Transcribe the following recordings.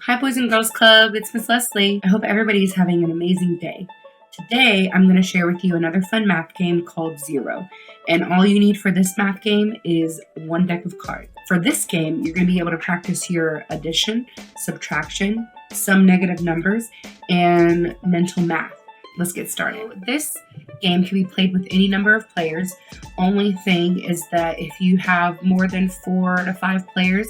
Hi, Boys and Girls Club. It's Miss Leslie. I hope everybody's having an amazing day. Today, I'm going to share with you another fun math game called Zero. And all you need for this math game is one deck of cards. For this game, you're going to be able to practice your addition, subtraction, some negative numbers, and mental math. Let's get started. This game can be played with any number of players. Only thing is that if you have more than 4 to 5 players,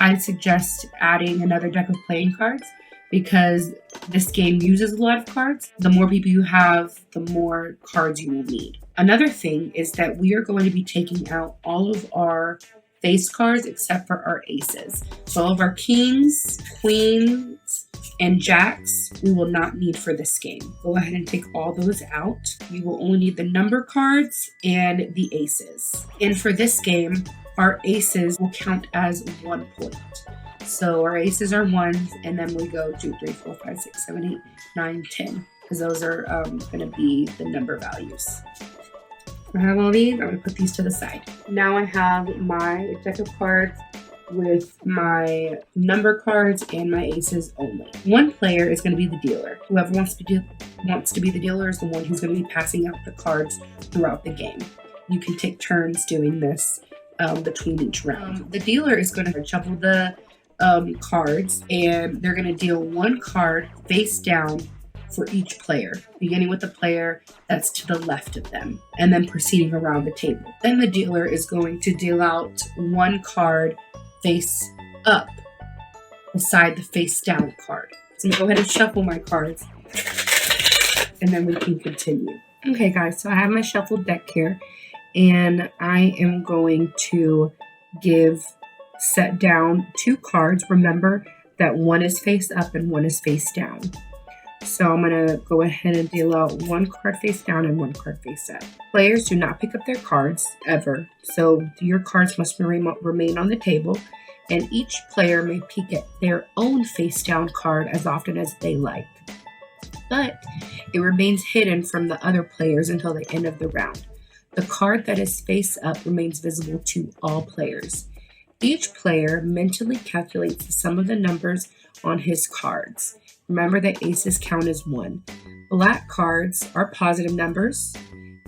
I'd suggest adding another deck of playing cards because this game uses a lot of cards. The more people you have, the more cards you will need. Another thing is that we are going to be taking out all of our face cards except for our aces. So all of our kings, queens, and jacks we will not need for this game. Go ahead and take all those out. You will only need the number cards and the aces. And for this game, our aces will count as 1 point. So our aces are 1s, and then we go 2, 3, 4, 5, 6, 7, 8, 9, 10, because those are going to be the number values. I have all these. I'm going to put these to the side. Now I have my deck of cards with my number cards and my aces only. One player is going to be the dealer. Whoever wants to be the dealer is the one who's going to be passing out the cards throughout the game. You can take turns doing this between each round. The dealer is going to shuffle the cards, and they're going to deal 1 card face down for each player, beginning with the player that's to the left of them, and then proceeding around the table. Then the dealer is going to deal out 1 card face up beside the face down card. So I'm going to go ahead and shuffle my cards, and then we can continue. Okay, guys, so I have my shuffled deck here, and I am going to set down 2 cards. Remember that 1 is face up and 1 is face down. So I'm going to go ahead and deal out 1 card face down and 1 card face up. Players do not pick up their cards ever, so your cards must remain on the table, and each player may peek at their own face down card as often as they like. But it remains hidden from the other players until the end of the round. The card that is face up remains visible to all players. Each player mentally calculates the sum of the numbers on his cards. Remember that aces count as 1. Black cards are positive numbers,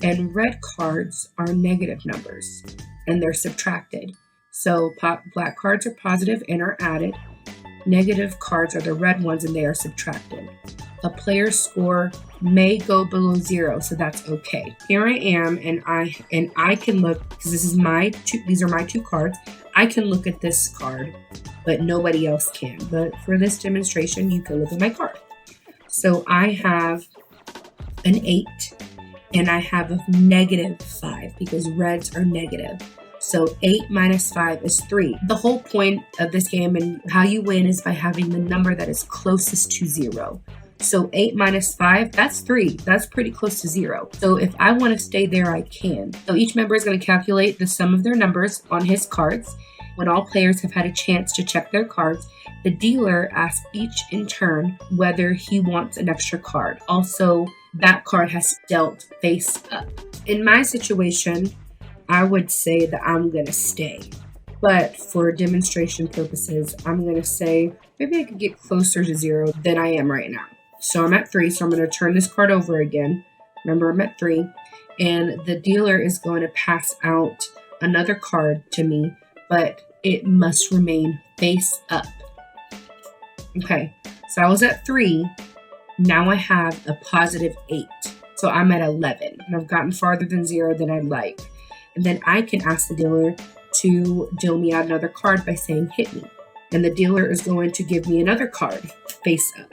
and red cards are negative numbers, and they're subtracted. So black cards are positive and are added. Negative cards are the red ones, and they are subtracted. A player's score may go below 0, so that's okay. Here I am, and I can look, because these are my 2 cards. I can look at this card, but nobody else can. But for this demonstration, you can look at my card. So I have an 8, and I have a -5 because reds are negative. So 8 minus 5 is 3. The whole point of this game and how you win is by having the number that is closest to 0. So 8 minus 5, that's 3. That's pretty close to 0. So if I want to stay there, I can. So each member is going to calculate the sum of their numbers on his cards. When all players have had a chance to check their cards, the dealer asks each in turn whether he wants an extra card. Also, that card has dealt face up. In my situation, I would say that I'm going to stay. But for demonstration purposes, I'm going to say maybe I could get closer to 0 than I am right now. So I'm at 3, so I'm going to turn this card over again. Remember, I'm at 3. And the dealer is going to pass out another card to me, but it must remain face up. Okay, so I was at 3. Now I have a positive 8. So I'm at 11, and I've gotten farther than 0 than I'd like. And then I can ask the dealer to deal me out another card by saying hit me. And the dealer is going to give me another card face up.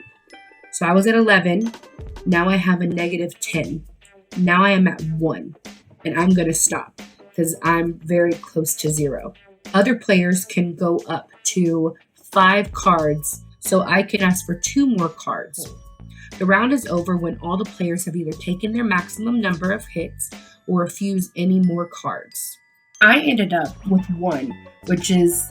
So I was at 11. Now I have a -10. Now I am at 1. And I'm going to stop because I'm very close to 0. Other players can go up to 5 cards. So I can ask for 2 more cards. The round is over when all the players have either taken their maximum number of hits or refused any more cards. I ended up with 1, which is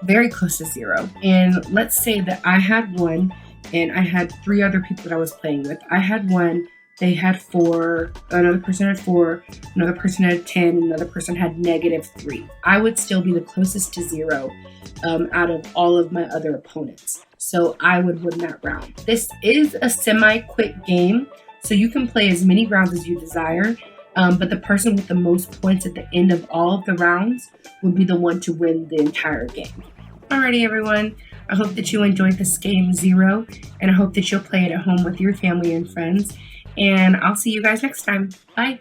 very close to 0. And let's say that I had 1 and I had 3 other people that I was playing with. I had 1, they had 4, another person had 4, another person had 10, another person had -3. I would still be the closest to 0 out of all of my other opponents. So I would win that round. This is a semi-quick game, so you can play as many rounds as you desire, but the person with the most points at the end of all of the rounds would be the one to win the entire game. Alrighty, everyone. I hope that you enjoyed this game 0, and I hope that you'll play it at home with your family and friends. And I'll see you guys next time. Bye.